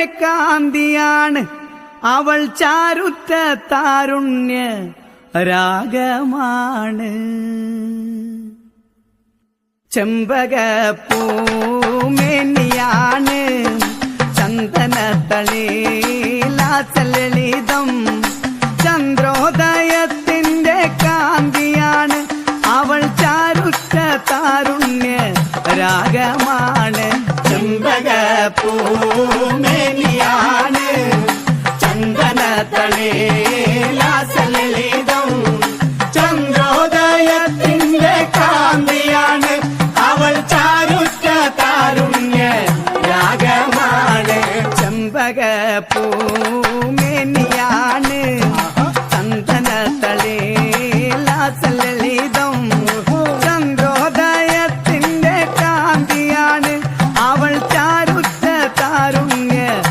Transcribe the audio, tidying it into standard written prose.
കാന്തിയാണ് അവൾ ചാരുറ്റ താരുണ്യ രാഗമാണ്. ചെമ്പകപ്പൂമേനിയാണ് ചന്ദനത്തളിലാസലളിതം. ചന്ദ്രോദയത്തിന്റെ കാന്തിയാണ് അവൾ ചാരുറ്റ താരുണ്യ രാഗമാണ്. ചെമ്പകപ്പൂമേനിയാണ് ചന്ദനത്തളിലാസലളിതം. ചന്ദ്രോദയത്തിന്റെ കാന്തിയാണ് അവൾ ചാരുറ്റ താരുണ്യ രാഗമാണ്. ചെമ്പകപ്പൂമേനിയാണ് ചന്ദനത്തളിലാസലളിതം.